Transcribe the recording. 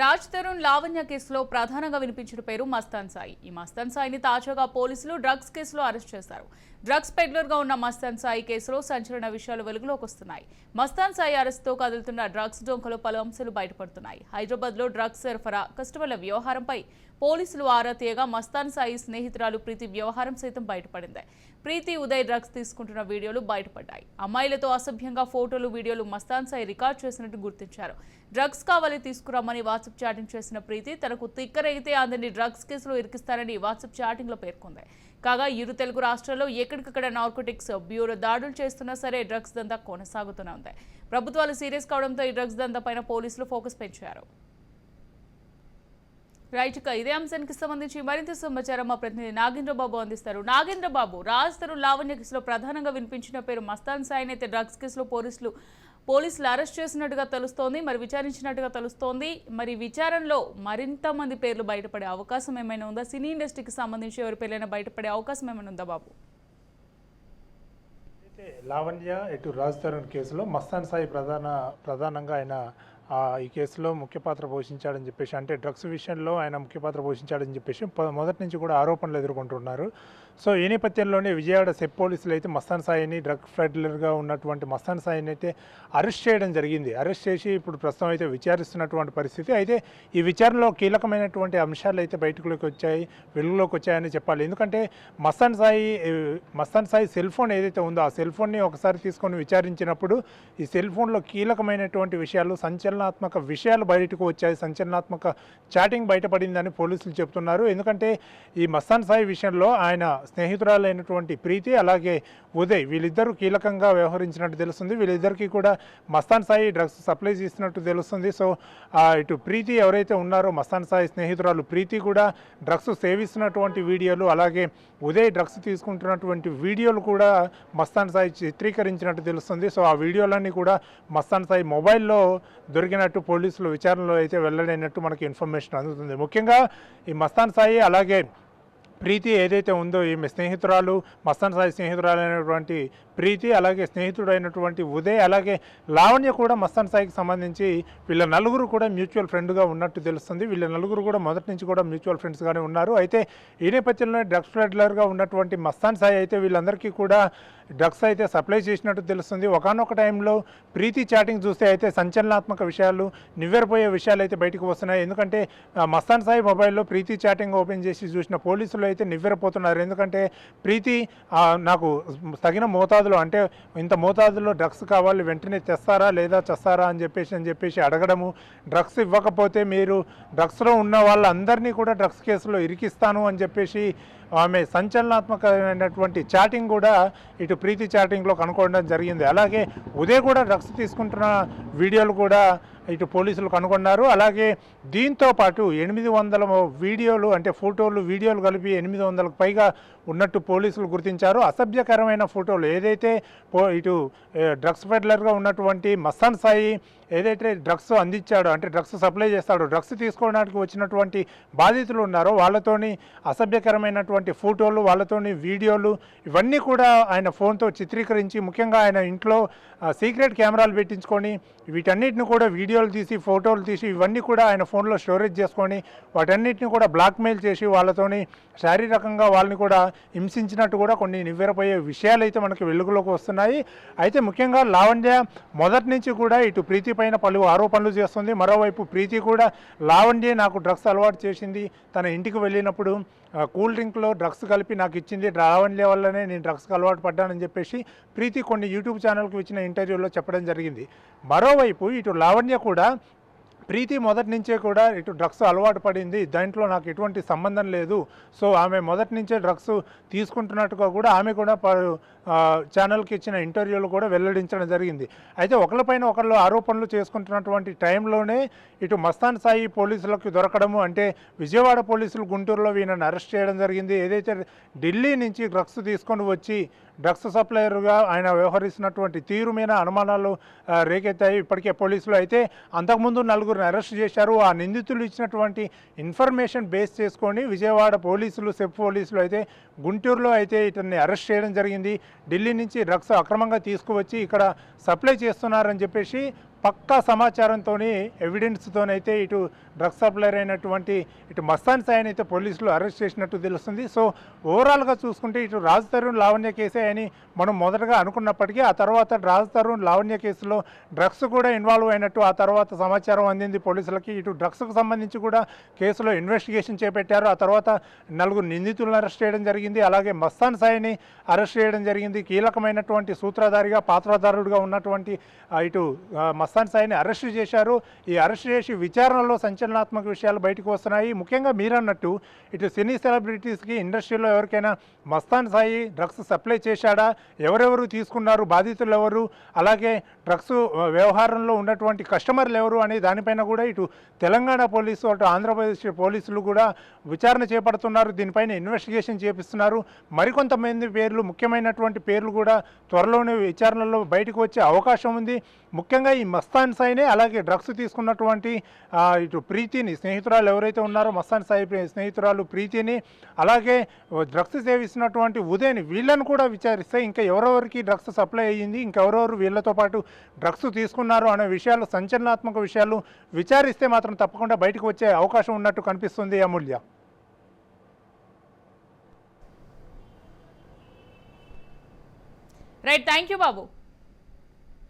రాజ్ తరుణ్ లావణ్య కేసులో ప్రధానంగా వినిపించిన పేరు మస్తాన్ సాయి. ఈ మస్తాన్ సాయిని తాజాగా పోలీసులు డ్రగ్స్ కేసులో అరెస్ట్ చేశారు. డ్రగ్స్ పెడ్లర్ గా ఉన్న మస్తాన్ సాయి కేసులో సంచలన విషయాలు వెలుగులోకి వస్తున్నాయి. మస్తాన్ సాయి అరెస్టుతో కదులుతున్న డ్రగ్స్ డొంకలో పలు అంశాలు బయటపడుతున్నాయి. హైదరాబాద్ లో డ్రగ్స్ సరఫరా కస్టమర్ల వ్యవహారంపై పోలీసులు ఆరా తీయగా మస్తాన్ సాయి స్నేహితురాలు ప్రీతి వ్యవహారం సైతం బయటపడింది. ప్రీతి ఉదయ్ డ్రగ్స్ తీసుకుంటున్న వీడియోలు బయటపడ్డాయి. అమ్మాయిలతో అసభ్యంగా ఫోటోలు వీడియోలు మస్తాన్ సాయి రికార్డ్ చేసినట్టు గుర్తించారు. డ్రగ్స్ కావాలి తీసుకురమ్మని వాట్సాప్ చాటింగ్ చేసిన ప్రీతి తనకు తిక్కరైతే అందరినీ డ్రగ్స్ కేసులో ఇరికిస్తారని వాట్సాప్ చాటింగ్ లో పేర్కొంది. కాగా ఇరు తెలుగు రాష్ట్రాల్లో ఎక్కడికక్కడ నార్కోటిక్స్ బ్యూరో దాడులు చేస్తున్నా సరే డ్రగ్స్ దందా కొనసాగుతూనే ఉంది. ప్రభుత్వాలు సీరియస్ కావడంతో ఈ డ్రగ్స్ దందా పైన పోలీసులు ఫోకస్ పెంచారు. రైట్, ఇదే అంశానికి సంబంధించి మరింత సమాచారం మా ప్రతినిధి నాగేంద్రబాబు అందిస్తారు. నాగేంద్రబాబు, రాజ్ తరుణ్ లావణ్య కేసులో ప్రధానంగా వినిపించిన పేరు మస్తాన్ సాయిని అయితే డ్రగ్స్ కేసులో పోలీసులు అరెస్ట్ చేసినట్టుగా తెలుస్తోంది, మరి విచారించినట్టుగా తెలుస్తోంది. మరి విచారణలో మరింత మంది పేర్లు బయటపడే అవకాశం ఏమైనా ఉందా? సినీ ఇండస్ట్రీకి సంబంధించి ఎవరి పేర్లైనా బయటపడే అవకాశం ఏమైనా ఉందా బాబు? లావణ్య ఇటు రాజ్ తరుణ్ కేసులో మస్తాన్ సాయి ప్రధానంగా ఆయన ఈ కేసులో ముఖ్య పాత్ర పోషించాడని చెప్పేసి, అంటే డ్రగ్స్ విషయంలో ఆయన ముఖ్య పాత్ర పోషించాడని చెప్పేసి మొదటి నుంచి కూడా ఆరోపణలు ఎదుర్కొంటున్నారు. సో ఈ నేపథ్యంలోనే విజయవాడ సెప్ పోలీసులు అయితే మస్తాన్ సాయిని, డ్రగ్ పెడ్లర్గా ఉన్నటువంటి మస్తాన్ సాయిని అయితే అరెస్ట్ చేయడం జరిగింది. అరెస్ట్ చేసి ఇప్పుడు ప్రస్తుతం అయితే విచారిస్తున్నటువంటి పరిస్థితి. అయితే ఈ విచారణలో కీలకమైనటువంటి అంశాలు అయితే వెలుగులోకి వచ్చాయని చెప్పాలి. ఎందుకంటే మస్తాన్ సాయి సెల్ ఫోన్ ఏదైతే ఉందో ఆ సెల్ ఫోన్ని ఒకసారి తీసుకొని విచారించినప్పుడు ఈ సెల్ ఫోన్లో కీలకమైనటువంటి విషయాలు, సంచలనాత్మక విషయాలు బయటకు వచ్చాయి. సంచలనాత్మక చాటింగ్ బయటపడిందని పోలీసులు చెబుతున్నారు. ఎందుకంటే ఈ మస్తాన్ సాయి విషయంలో ఆయన స్నేహితురాలైనటువంటి ప్రీతి అలాగే ఉదయ్ వీళ్ళిద్దరూ కీలకంగా వ్యవహరించినట్టు తెలుస్తుంది. వీళ్ళిద్దరికీ కూడా మస్తాన్ సాయి డ్రగ్స్ సప్లై చేస్తున్నట్టు తెలుస్తుంది. సో ఇటు ప్రీతి ఎవరైతే ఉన్నారో మస్తాన్ సాయి స్నేహితురాలు ప్రీతి కూడా డ్రగ్స్ సేవిస్తున్నటువంటి వీడియోలు, అలాగే ఉదయ్ డ్రగ్స్ తీసుకుంటున్నటువంటి వీడియోలు కూడా మస్తాన్ సాయి చిత్రీకరించినట్టు తెలుస్తుంది. సో ఆ వీడియోలన్నీ కూడా మస్తాన్ సాయి మొబైల్లో దొరికినట్టు పోలీసులు విచారణలో అయితే వెల్లడైనట్టు మనకి ఇన్ఫర్మేషన్ అందుతుంది. ముఖ్యంగా ఈ మస్తాన్ సాయి అలాగే ప్రీతి ఏదైతే ఉందో ఈమె స్నేహితురాలు, మస్తాన్ సాయి స్నేహితురాలైనటువంటి ప్రీతి అలాగే స్నేహితుడైనటువంటి ఉదయ్ అలాగే లావణ్య కూడా మస్తాన్ సాయికి సంబంధించి వీళ్ళ నలుగురు కూడా మ్యూచువల్ ఫ్రెండ్గా ఉన్నట్టు తెలుస్తుంది. వీళ్ళ నలుగురు కూడా మొదటి నుంచి కూడా మ్యూచువల్ ఫ్రెండ్స్గానే ఉన్నారు. అయితే ఈ నేపథ్యంలో డ్రగ్స్ పెడ్లర్గా ఉన్నటువంటి మస్తాన్ సాయి అయితే వీళ్ళందరికీ కూడా డ్రగ్స్ అయితే సప్లై చేసినట్టు తెలుస్తుంది. ఒకానొక టైంలో ప్రీతి చాటింగ్ చూస్తే అయితే సంచలనాత్మక విషయాలు, నివ్వెరపోయే విషయాలు అయితే బయటకు వస్తున్నాయి. ఎందుకంటే మస్తాన్ సాయి మొబైల్లో ప్రీతి చాటింగ్ ఓపెన్ చేసి చూసిన పోలీసులు అయితే నివ్వెరపోతున్నారు. ఎందుకంటే ప్రీతి నాకు తగిన మోతాదులో, అంటే ఇంత మోతాదులో డ్రగ్స్ కావాలి, వెంటనే తెస్తారా లేదా చేస్తారా అని చెప్పేసి అడగడము, డ్రగ్స్ ఇవ్వకపోతే మీరు డ్రగ్స్లో ఉన్న వాళ్ళందరినీ కూడా డ్రగ్స్ కేసులో ఇరికిస్తాను అని చెప్పేసి ఆమె సంచలనాత్మకమైనటువంటి చాటింగ్ కూడా ఇటు ప్రీతి చాటింగ్లో కనుక్కోవడం జరిగింది. అలాగే ఉదయ్ కూడా డ్రగ్స్ తీసుకుంటున్న వీడియోలు కూడా ఇటు పోలీసులు కనుగొన్నారు. అలాగే దీంతో పాటు 800 వీడియోలు, అంటే ఫోటోలు వీడియోలు కలిపి 800కు పైగా ఉన్నట్టు పోలీసులు గుర్తించారు. అసభ్యకరమైన ఫోటోలు ఏదైతే ఇటు డ్రగ్స్ పెడ్లర్గా ఉన్నటువంటి మస్తాన్ సాయి ఏదైతే డ్రగ్స్ అందించాడో, అంటే డ్రగ్స్ సప్లై చేస్తాడో, డ్రగ్స్ తీసుకోవడానికి వచ్చినటువంటి బాధితులు ఉన్నారో వాళ్ళతోని అసభ్యకరమైనటువంటి ఫోటోలు, వాళ్ళతోని వీడియోలు ఇవన్నీ కూడా ఆయన ఫోన్తో చిత్రీకరించి, ముఖ్యంగా ఆయన ఇంట్లో సీక్రెట్ కెమెరాలు పెట్టించుకొని వీటన్నిటిని కూడా వీడియోలు తీసి, ఫోటోలు తీసి ఇవన్నీ కూడా ఆయన ఫోన్లో స్టోరేజ్ చేసుకొని వాటన్నిటిని కూడా బ్లాక్మెయిల్ చేసి వాళ్ళతోని శారీరకంగా వాళ్ళని కూడా హింసించినట్టు కూడా కొన్ని నివ్వెరపోయే విషయాలు అయితే మనకి వెలుగులోకి వస్తున్నాయి. అయితే ముఖ్యంగా లావణ్య మొదటి నుంచి కూడా ఇటు ప్రీతి పైన పలు ఆరోపణలు చేస్తుంది. మరోవైపు ప్రీతి కూడా లావణ్య నాకు డ్రగ్స్ అలవాటు చేసింది, తన ఇంటికి వెళ్ళినప్పుడు కూల్ డ్రింక్లో డ్రగ్స్ కలిపి నాకు ఇచ్చింది, లావణ్య వల్లనే నేను డ్రగ్స్కి అలవాటు పడ్డానని చెప్పేసి ప్రీతి కొన్ని యూట్యూబ్ ఛానల్కి ఇచ్చిన ఇంటర్వ్యూలో చెప్పడం జరిగింది. మరోవైపు ఇటు లావణ్య కూడా ప్రీతి మొదటి నుంచే కూడా ఇటు డ్రగ్స్ అలవాటు పడింది, దాంట్లో నాకు ఎటువంటి సంబంధం లేదు, సో ఆమె మొదటి నుంచే డ్రగ్స్ తీసుకుంటున్నట్టుగా కూడా ఆమె కూడా ఛానల్కి ఇచ్చిన ఇంటర్వ్యూలు కూడా వెల్లడించడం జరిగింది. అయితే ఒకరిపైన ఒకళ్ళు ఆరోపణలు చేసుకుంటున్నటువంటి టైంలోనే ఇటు మస్తాన్ సాయి పోలీసులకు దొరకడము, అంటే విజయవాడ పోలీసులు గుంటూరులో వీళ్ళని అరెస్ట్ చేయడం జరిగింది. ఏదైతే ఢిల్లీ నుంచి డ్రగ్స్ తీసుకొని వచ్చి డ్రగ్స్ సప్లయర్గా ఆయన వ్యవహరిస్తున్నటువంటి తీరు మీద అనుమానాలు రేకెత్తాయి ఇప్పటికే పోలీసులు. అయితే అంతకుముందు నలుగురిని అరెస్ట్ చేశారు. ఆ నిందితులు ఇచ్చినటువంటి ఇన్ఫర్మేషన్ బేస్ చేసుకొని విజయవాడ పోలీసులు, సెప్ పోలీసులు అయితే గుంటూరులో అయితే ఇతన్ని అరెస్ట్ చేయడం జరిగింది. ఢిల్లీ నుంచి డ్రగ్స్ అక్రమంగా తీసుకువచ్చి ఇక్కడ సప్లై చేస్తున్నారని చెప్పేసి పక్కా సమాచారంతో ఎవిడెన్స్తోనైతే ఇటు డ్రగ్స్ సప్లైర్ అయినటువంటి ఇటు మస్తాన్ సాయిని అయితే పోలీసులు అరెస్ట్ చేసినట్టు తెలుస్తుంది. సో ఓవరాల్గా చూసుకుంటే ఇటు రాజ్ తరుణ్ లావణ్య కేసే అని మనం మొదటగా అనుకున్నప్పటికీ ఆ తర్వాత రాజ్ తరుణ్ లావణ్య కేసులో డ్రగ్స్ కూడా ఇన్వాల్వ్ అయినట్టు ఆ తర్వాత సమాచారం అందింది పోలీసులకి. ఇటు డ్రగ్స్కు సంబంధించి కూడా కేసులో ఇన్వెస్టిగేషన్ చేపట్టారు. ఆ తర్వాత 4 నిందితులను అరెస్ట్ చేయడం జరిగింది. అలాగే మస్తాన్ సాయిని అరెస్ట్ చేయడం జరిగింది. కీలకమైనటువంటి సూత్రధారిగా పాత్రధారుడుగా ఉన్నటువంటి ఇటు మస్తాన్ సాయిని అరెస్ట్ చేశారు. ఈ అరెస్ట్ చేసి విచారణలో సంచలనాత్మక విషయాలు బయటకు వస్తున్నాయి. ముఖ్యంగా మీరన్నట్టు ఇటు సినీ సెలబ్రిటీస్కి ఇండస్ట్రీలో ఎవరికైనా మస్తాన్ సాయి డ్రగ్స్ సప్లై చేశాడా, ఎవరెవరు తీసుకున్నారు, బాధితులు ఎవరు, అలాగే డ్రగ్స్ వ్యవహారంలో ఉన్నటువంటి కస్టమర్లు ఎవరు అనే దానిపైన కూడా ఇటు తెలంగాణ పోలీసు అటు ఆంధ్రప్రదేశ్ పోలీసులు కూడా విచారణ చేపడుతున్నారు. దీనిపైన ఇన్వెస్టిగేషన్ చేపిస్తున్నారు. మరికొంతమంది పేర్లు, ముఖ్యమైనటువంటి పేర్లు కూడా త్వరలోనే విచారణలో బయటకు వచ్చే అవకాశం ఉంది. ముఖ్యంగా ఈ మస్తాన్ సాయినే, అలాగే డ్రగ్స్ తీసుకున్నటువంటి ఇటు ప్రీతిని, స్నేహితురాలు ఎవరైతే ఉన్నారో మస్తాన్ సాయి స్నేహితురాలు ప్రీతిని, అలాగే డ్రగ్స్ సేవిస్తున్నటువంటి ఉదయని, వీళ్ళను కూడా విచారిస్తే ఇంకా ఎవరెవరికి డ్రగ్స్ సప్లై అయ్యింది, ఇంకెవరెవరు వీళ్ళతో పాటు డ్రగ్స్ తీసుకున్నారు అనే విషయాలు, సంచలనాత్మక విషయాలు విచారిస్తే మాత్రం తప్పకుండా బయటకు వచ్చే అవకాశం ఉన్నట్టు కనిపిస్తుంది. Amulya. Right, thank you Babu.